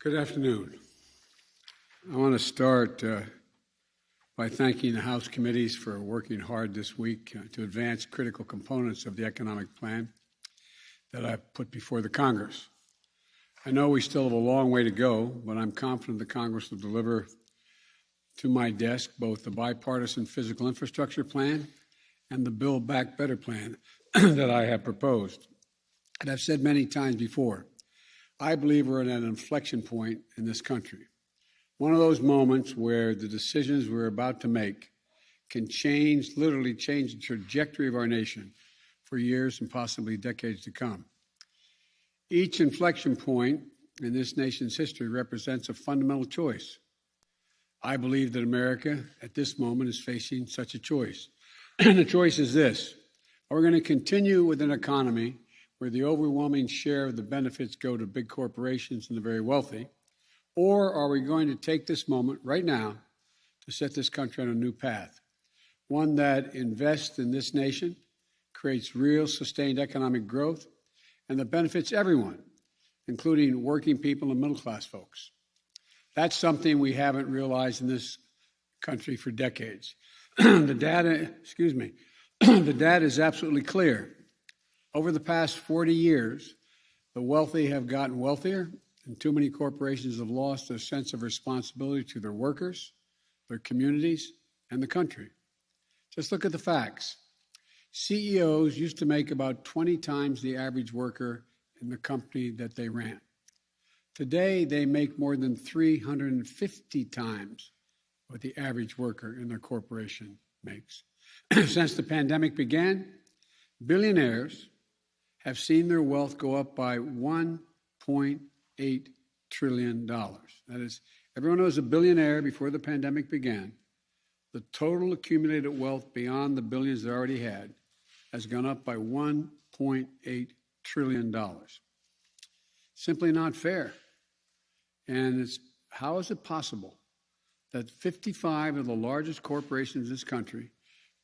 Good afternoon. I want to start by thanking the House committees for working hard this week to advance critical components of the economic plan that I've put before the Congress. I know we still have a long way to go, but I'm confident the Congress will deliver to my desk both the bipartisan physical infrastructure plan and the Build Back Better plan that I have proposed. And I've said many times before, I believe we're at an inflection point in this country. One of those moments where the decisions we're about to make can literally change the trajectory of our nation for years and possibly decades to come. Each inflection point in this nation's history represents a fundamental choice. I believe that America at this moment is facing such a choice. And the choice is this: are we going to continue with an economy where the overwhelming share of the benefits go to big corporations and the very wealthy? Or are we going to take this moment right now to set this country on a new path, one that invests in this nation, creates real sustained economic growth, and that benefits everyone, including working people and middle-class folks? That's something we haven't realized in this country for decades. The data is absolutely clear. Over the past 40 years, the wealthy have gotten wealthier, and too many corporations have lost their sense of responsibility to their workers, their communities, and the country. Just look at the facts. CEOs used to make about 20 times the average worker in the company that they ran. Today, they make more than 350 times what the average worker in their corporation makes. Since the pandemic began, billionaires have seen their wealth go up by $1.8 trillion. That is, everyone was a billionaire before the pandemic began. The total accumulated wealth beyond the billions they already had has gone up by $1.8 trillion. Simply not fair. And how is it possible that 55 of the largest corporations in this country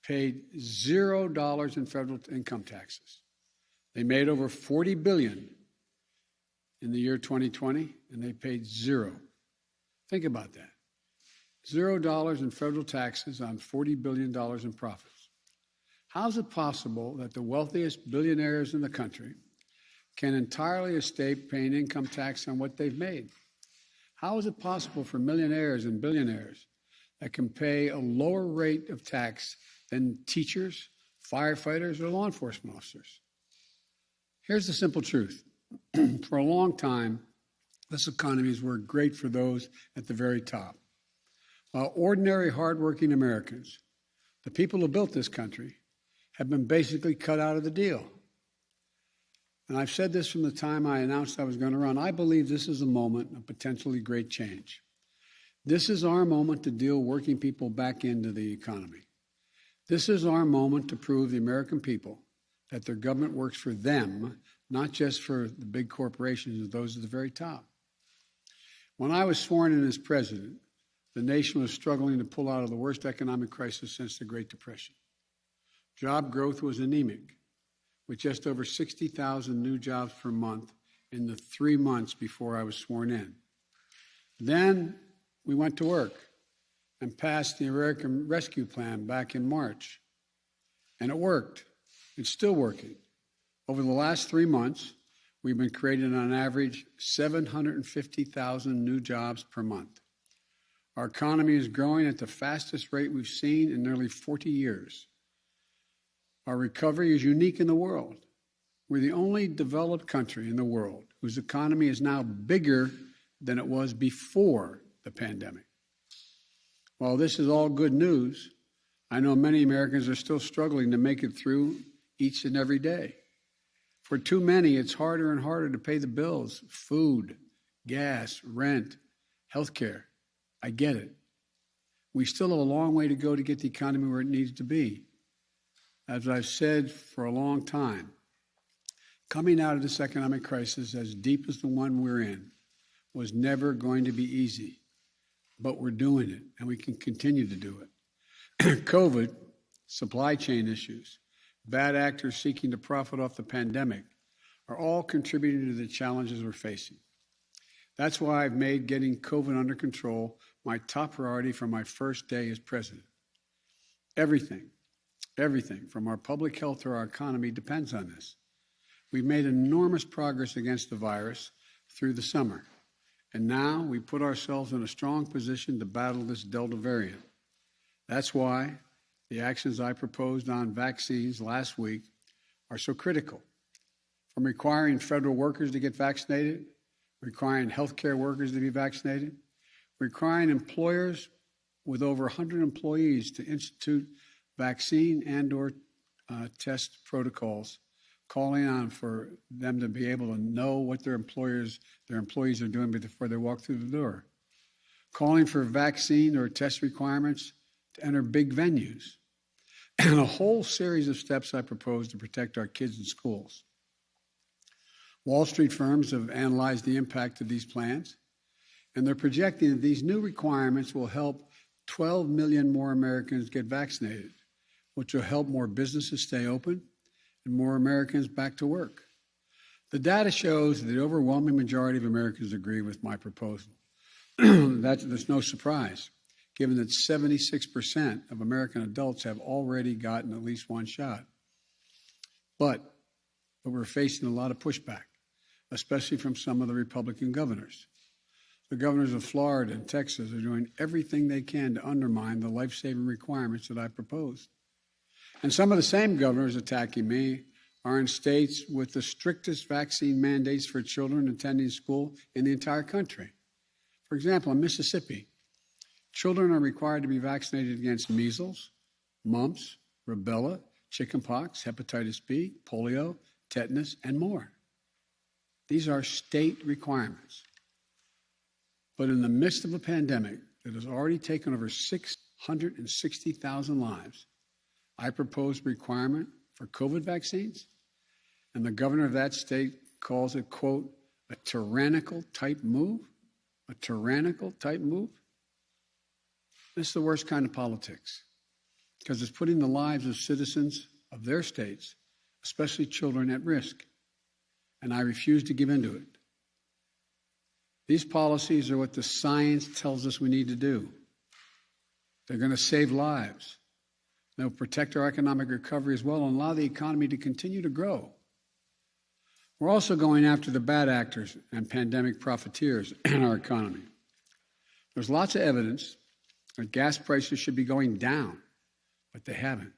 paid $0 in federal income taxes? They made over $40 billion in the year 2020, and they paid zero. Think about that. $0 in federal taxes on $40 billion in profits. How is it possible that the wealthiest billionaires in the country can entirely escape paying income tax on what they've made? How is it possible for millionaires and billionaires that can pay a lower rate of tax than teachers, firefighters, or law enforcement officers? Here's the simple truth. For a long time, this economy has worked great for those at the very top, while ordinary, hardworking Americans, the people who built this country, have been basically cut out of the deal. And I've said this from the time I announced I was going to run. I believe this is a moment of potentially great change. This is our moment to deal working people back into the economy. This is our moment to prove the American people that their government works for them, not just for the big corporations and those at the very top. When I was sworn in as president, the nation was struggling to pull out of the worst economic crisis since the Great Depression. Job growth was anemic, with just over 60,000 new jobs per month in the 3 months before I was sworn in. Then we went to work and passed the American Rescue Plan back in March, and it worked. It's still working. Over the last 3 months, we've been creating on average 750,000 new jobs per month. Our economy is growing at the fastest rate we've seen in nearly 40 years. Our recovery is unique in the world. We're the only developed country in the world whose economy is now bigger than it was before the pandemic. While this is all good news, I know many Americans are still struggling to make it through each and every day. For too many, it's harder and harder to pay the bills: food, gas, rent, health care. I get it. We still have a long way to go to get the economy where it needs to be. As I've said for a long time, coming out of this economic crisis as deep as the one we're in was never going to be easy. But we're doing it, and we can continue to do it. COVID, supply chain issues, bad actors seeking to profit off the pandemic are all contributing to the challenges we're facing. That's why I've made getting COVID under control my top priority from my first day as president. Everything from our public health to our economy depends on this. We've made enormous progress against the virus through the summer, and now we put ourselves in a strong position to battle this Delta variant. That's why the actions I proposed on vaccines last week are so critical. From requiring federal workers to get vaccinated, requiring healthcare workers to be vaccinated, requiring employers with over 100 employees to institute vaccine and/or test protocols, calling on for them to be able to know what their employees are doing before they walk through the door, calling for vaccine or test requirements to enter big venues, and a whole series of steps I propose to protect our kids in schools. Wall Street firms have analyzed the impact of these plans, and they're projecting that these new requirements will help 12 million more Americans get vaccinated, which will help more businesses stay open and more Americans back to work. The data shows that the overwhelming majority of Americans agree with my proposal. There's no surprise, given that 76% of American adults have already gotten at least one shot. But we're facing a lot of pushback, especially from some of the Republican governors. The governors of Florida and Texas are doing everything they can to undermine the life-saving requirements that I proposed. And some of the same governors attacking me are in states with the strictest vaccine mandates for children attending school in the entire country. For example, in Mississippi, children are required to be vaccinated against measles, mumps, rubella, chickenpox, hepatitis B, polio, tetanus, and more. These are state requirements. But in the midst of a pandemic that has already taken over 660,000 lives, I propose a requirement for COVID vaccines, and the governor of that state calls it, quote, a tyrannical type move? A tyrannical type move? This is the worst kind of politics, because it's putting the lives of citizens of their states, especially children, at risk. And I refuse to give in to it. These policies are what the science tells us we need to do. They're going to save lives. They'll protect our economic recovery as well and allow the economy to continue to grow. We're also going after the bad actors and pandemic profiteers in our economy. There's lots of evidence that gas prices should be going down, but they haven't.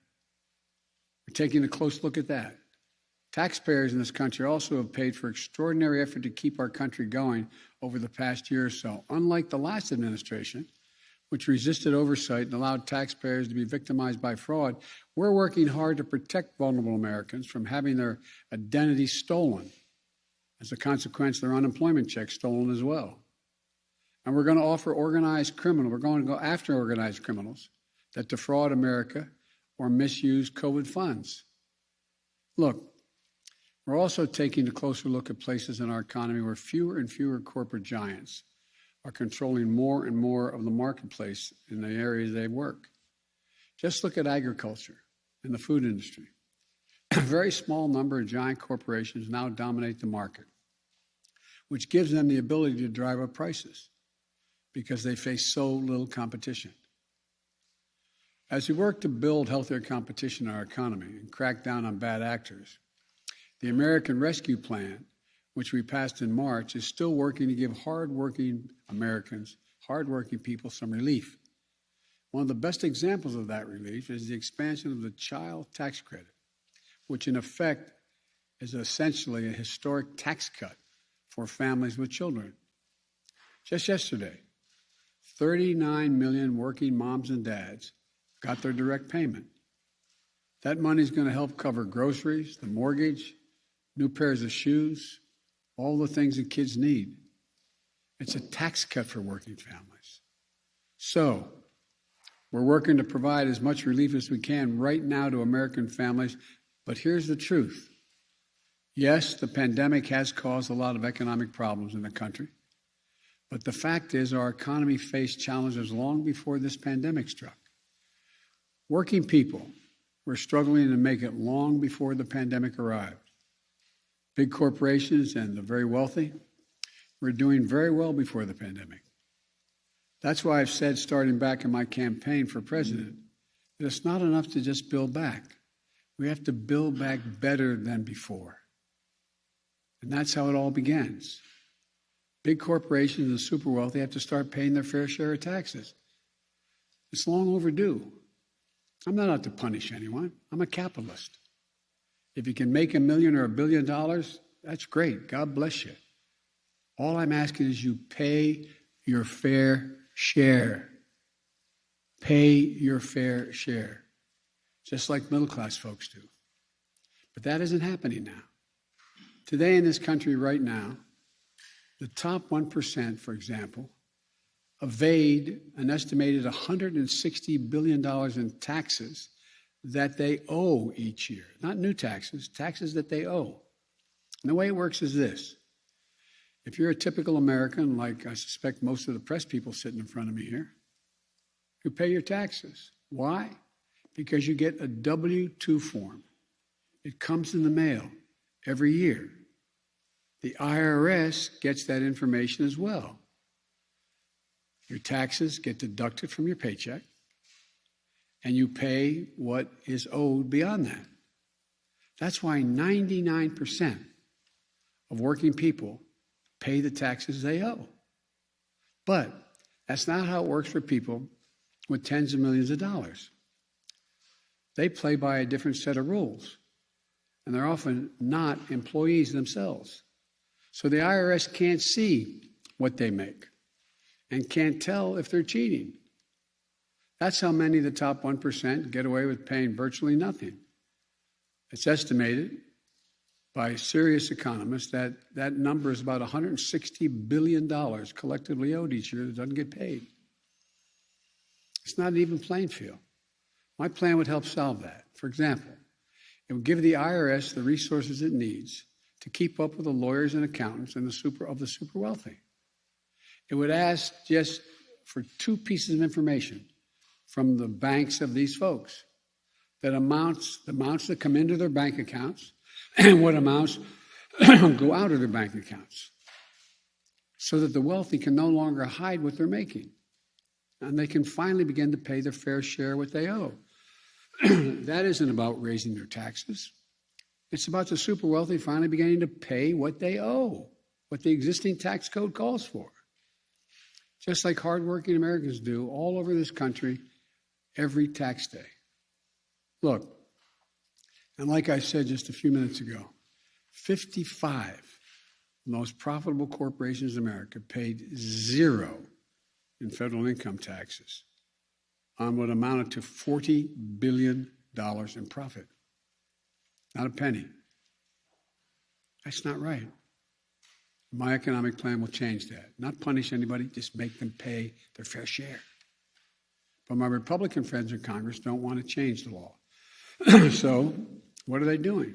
We're taking a close look at that. Taxpayers in this country also have paid for extraordinary effort to keep our country going over the past year or so. Unlike the last administration, which resisted oversight and allowed taxpayers to be victimized by fraud, we're working hard to protect vulnerable Americans from having their identity stolen. As a consequence, their unemployment checks stolen as well. And we're going to offer organized criminals, we're going to go after organized criminals that defraud America or misuse COVID funds. Look, we're also taking a closer look at places in our economy where fewer and fewer corporate giants are controlling more and more of the marketplace in the areas they work. Just look at agriculture and the food industry. A very small number of giant corporations now dominate the market, which gives them the ability to drive up prices because they face so little competition. As we work to build healthier competition in our economy and crack down on bad actors, the American Rescue Plan, which we passed in March, is still working to give hardworking Americans, hardworking people, some relief. One of the best examples of that relief is the expansion of the child tax credit, which in effect is essentially a historic tax cut for families with children. Just yesterday, 39 million working moms and dads got their direct payment. That money is going to help cover groceries, the mortgage, new pairs of shoes, all the things that kids need. It's a tax cut for working families. So, we're working to provide as much relief as we can right now to American families, but here's the truth. Yes, the pandemic has caused a lot of economic problems in the country, but the fact is our economy faced challenges long before this pandemic struck. Working people were struggling to make it long before the pandemic arrived. Big corporations and the very wealthy, were doing very well before the pandemic. That's why I've said, starting back in my campaign for president, that it's not enough to just build back. We have to build back better than before. And that's how it all begins. Big corporations and the super wealthy have to start paying their fair share of taxes. It's long overdue. I'm not out to punish anyone. I'm a capitalist. If you can make $1 million or $1 billion, that's great. God bless you. All I'm asking is you pay your fair share. Pay your fair share, just like middle-class folks do. But that isn't happening now. Today in this country right now, the top 1%, for example, evade an estimated $160 billion in taxes that they owe each year. Not new taxes, taxes that they owe. And the way it works is this. If you're a typical American, like I suspect most of the press people sitting in front of me here, you pay your taxes. Why? Because you get a W-2 form. It comes in the mail every year. The IRS gets that information as well. Your taxes get deducted from your paycheck, and you pay what is owed beyond that. That's why 99% of working people pay the taxes they owe. But that's not how it works for people with tens of millions of dollars. They play by a different set of rules, and they're often not employees themselves. So the IRS can't see what they make and can't tell if they're cheating. That's how many of the top 1% get away with paying virtually nothing. It's estimated by serious economists that that number is about $160 billion collectively owed each year that doesn't get paid. It's not an even playing field. My plan would help solve that. For example, it would give the IRS the resources it needs to keep up with the lawyers and accountants and the super wealthy. It would ask just for 2 pieces of information from the banks of these folks, the amounts that come into their bank accounts and what amounts go out of their bank accounts, so that the wealthy can no longer hide what they're making, and they can finally begin to pay their fair share of what they owe. That isn't about raising their taxes. It's about the super wealthy finally beginning to pay what they owe, what the existing tax code calls for. Just like hardworking Americans do all over this country every tax day. Look, and like I said just a few minutes ago, 55 of the most profitable corporations in America paid 0 in federal income taxes on what amounted to $40 billion in profit. Not a penny. That's not right. My economic plan will change that. Not punish anybody, just make them pay their fair share. But my Republican friends in Congress don't want to change the law. So what are they doing?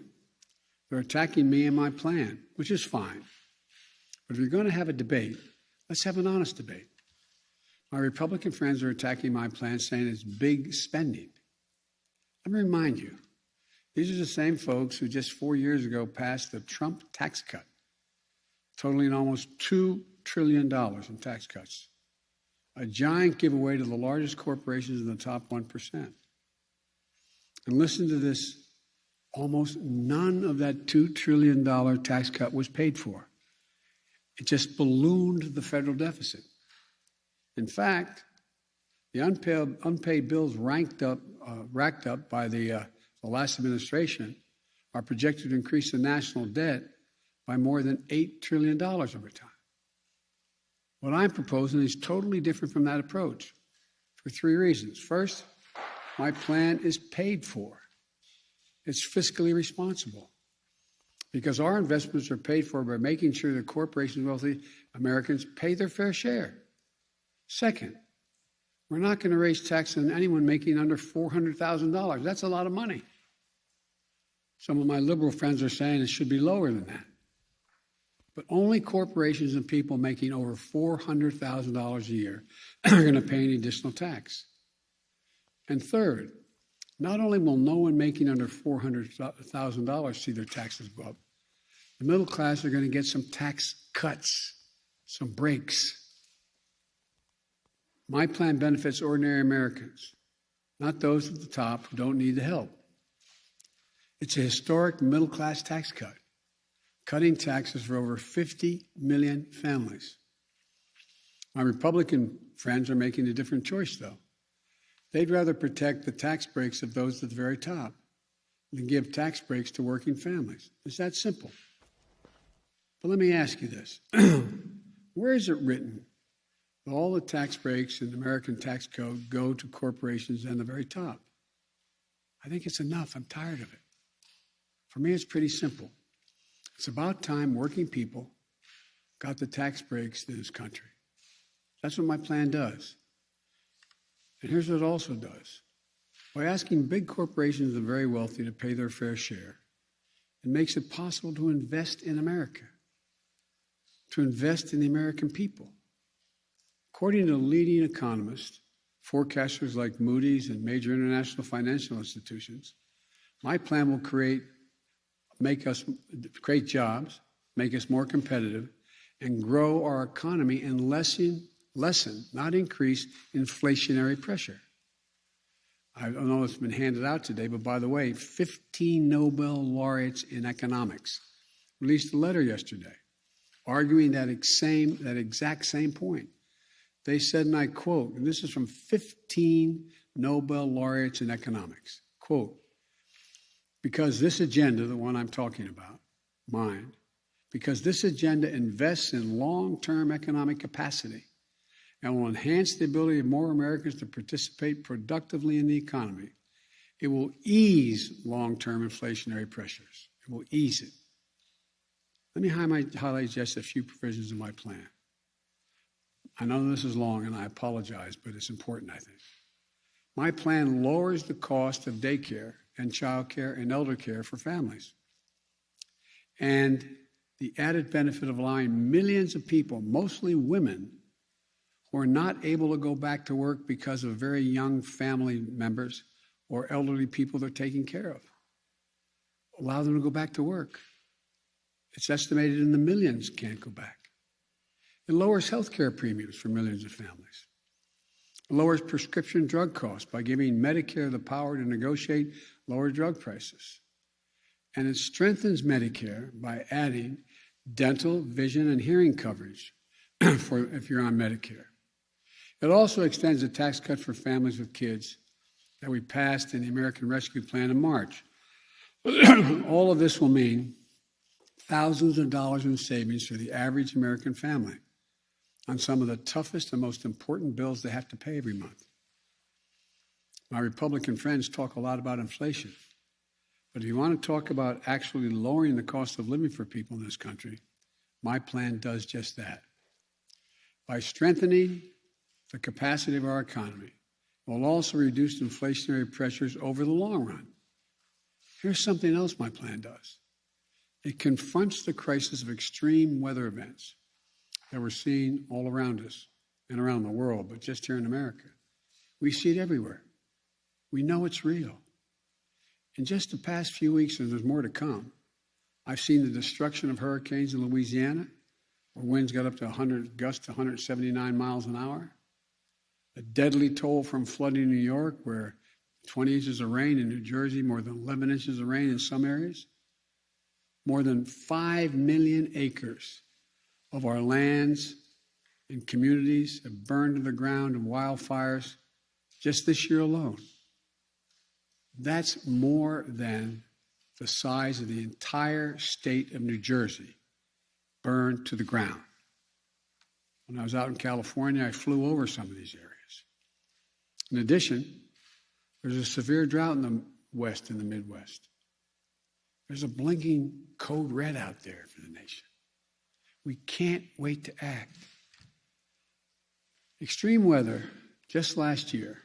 They're attacking me and my plan, which is fine. But if you're going to have a debate, let's have an honest debate. My Republican friends are attacking my plan, saying it's big spending. Let me remind you, these are the same folks who just 4 years ago passed the Trump tax cut, totaling almost $2 trillion in tax cuts, a giant giveaway to the largest corporations in the top 1%. And listen to this, almost none of that $2 trillion tax cut was paid for. It just ballooned the federal deficit. In fact, the unpaid bills racked up by the last administration are projected to increase the national debt by more than $8 trillion over time. What I'm proposing is totally different from that approach for 3 reasons. First, my plan is paid for. It's fiscally responsible because our investments are paid for by making sure that corporations and wealthy Americans pay their fair share. Second, we're not going to raise taxes on anyone making under $400,000. That's a lot of money. Some of my liberal friends are saying it should be lower than that. But only corporations and people making over $400,000 a year are going to pay any additional tax. And third, not only will no one making under $400,000 see their taxes go up, the middle class are going to get some tax cuts. some breaks. My plan benefits ordinary Americans, not those at the top who don't need the help. It's a historic middle-class tax cut, cutting taxes for over 50 million families. My Republican friends are making a different choice, though. They'd rather protect the tax breaks of those at the very top than give tax breaks to working families. It's that simple. But let me ask you this. Where is it written that all the tax breaks in the American tax code go to corporations and the very top? I think it's enough. I'm tired of it. For me, it's pretty simple. It's about time working people got the tax breaks in this country. That's what my plan does. And here's what it also does. By asking big corporations and the very wealthy to pay their fair share, it makes it possible to invest in America, to invest in the American people. According to leading economists, forecasters like Moody's and major international financial institutions, my plan will create jobs, make us more competitive, and grow our economy and lessen, not increase, inflationary pressure. I don't know if it's been handed out today, but by the way, 15 Nobel laureates in economics released a letter yesterday arguing that exact same point. They said, and I quote, and this is from 15 Nobel laureates in economics, quote, because this agenda, the one I'm talking about, mine, because this agenda invests in long-term economic capacity and will enhance the ability of more Americans to participate productively in the economy, it will ease long-term inflationary pressures. It will ease it. Let me highlight just a few provisions of my plan. I know this is long, and I apologize, but it's important, I think. My plan lowers the cost of daycare and childcare and elder care for families. And the added benefit of allowing millions of people, mostly women, who are not able to go back to work because of very young family members or elderly people they're taking care of. Allow them to go back to work. It's estimated in the millions can't go back. It lowers health care premiums for millions of families. It lowers prescription drug costs by giving Medicare the power to negotiate lower drug prices. And it strengthens Medicare by adding dental, vision, and hearing coverage for if you're on Medicare. It also extends a tax cut for families with kids that we passed in the American Rescue Plan in March. All of this will mean thousands of dollars in savings for the average American family on some of the toughest and most important bills they have to pay every month. My Republican friends talk a lot about inflation, but if you want to talk about actually lowering the cost of living for people in this country, my plan does just that. By strengthening the capacity of our economy, it will also reduce inflationary pressures over the long run. Here's something else my plan does. It confronts the crisis of extreme weather events that we're seeing all around us and around the world, but just here in America. We see it everywhere. We know it's real. In just the past few weeks, and there's more to come, I've seen the destruction of hurricanes in Louisiana, where winds got up to gusts to 179 miles an hour. A deadly toll from flooding in New York, where 20 inches of rain in New Jersey, more than 11 inches of rain in some areas. More than 5 million acres of our lands and communities have burned to the ground in wildfires just this year alone. That's more than the size of the entire state of New Jersey burned to the ground. When I was out in California, I flew over some of these areas. In addition, there's a severe drought in the West and the Midwest. There's a blinking code red out there for the nation. We can't wait to act. Extreme weather, just last year,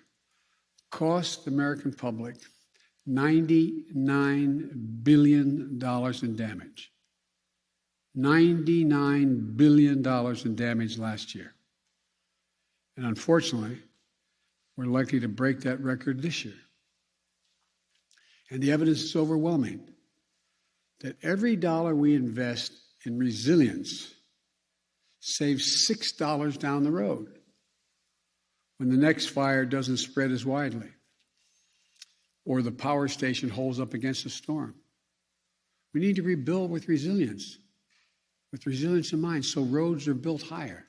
cost the American public $99 billion in damage. $99 billion in damage last year. And unfortunately, we're likely to break that record this year. And the evidence is overwhelming that every dollar we invest in resilience saves $6 down the road when the next fire doesn't spread as widely or the power station holds up against a storm. We need to rebuild with resilience in mind. So roads are built higher.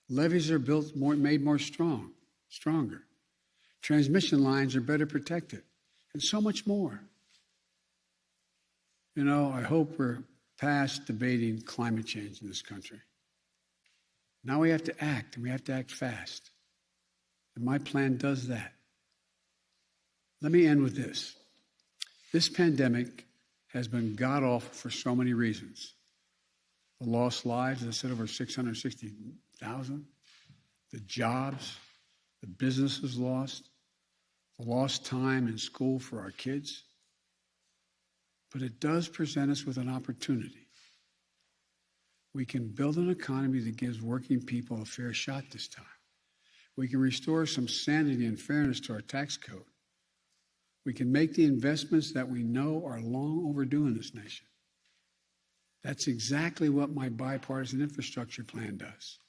Levees are built made more stronger. Transmission lines are better protected, and so much more. You know, I hope we're past debating climate change in this country. Now we have to act, and we have to act fast. And my plan does that. Let me end with this. This pandemic has been god-awful for so many reasons. The lost lives, as I said, over 660,000. The jobs, the businesses lost. The lost time in school for our kids. But it does present us with an opportunity. We can build an economy that gives working people a fair shot this time. We can restore some sanity and fairness to our tax code. We can make the investments that we know are long overdue in this nation. That's exactly what my bipartisan infrastructure plan does.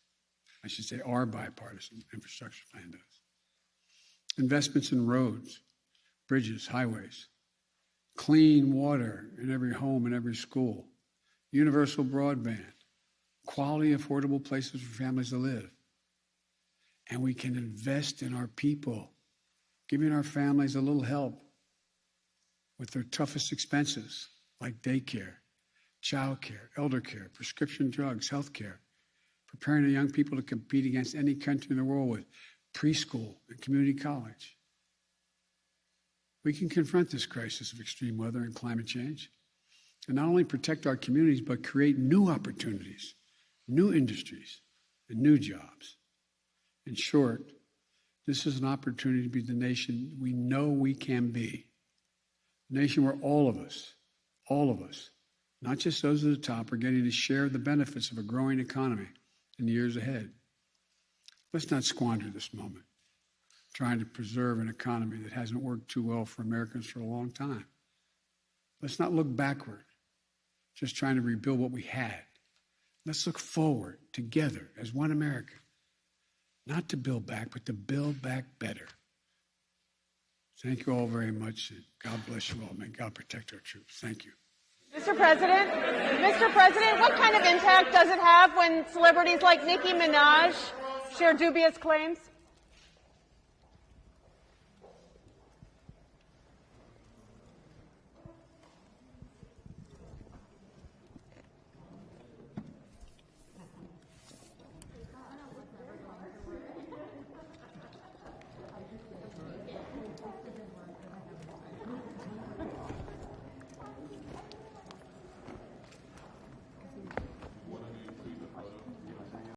I should say our bipartisan infrastructure plan does. Investments in roads, bridges, highways, clean water in every home and every school, universal broadband, quality, affordable places for families to live. And we can invest in our people, giving our families a little help with their toughest expenses, like daycare, child care, elder care, prescription drugs, health care, preparing our young people to compete against any country in the world with preschool and community college. We can confront this crisis of extreme weather and climate change and not only protect our communities, but create new opportunities, new industries, and new jobs. In short, this is an opportunity to be the nation we know we can be. A nation where all of us, not just those at the top, are getting to share the benefits of a growing economy in the years ahead. Let's not squander this moment trying to preserve an economy that hasn't worked too well for Americans for a long time. Let's not look backward, just trying to rebuild what we had. Let's look forward together as one America, not to build back, but to build back better. Thank you all very much, and God bless you all. May God protect our troops. Thank you. Mr. President, what kind of impact does it have when celebrities like Nicki Minaj share dubious claims?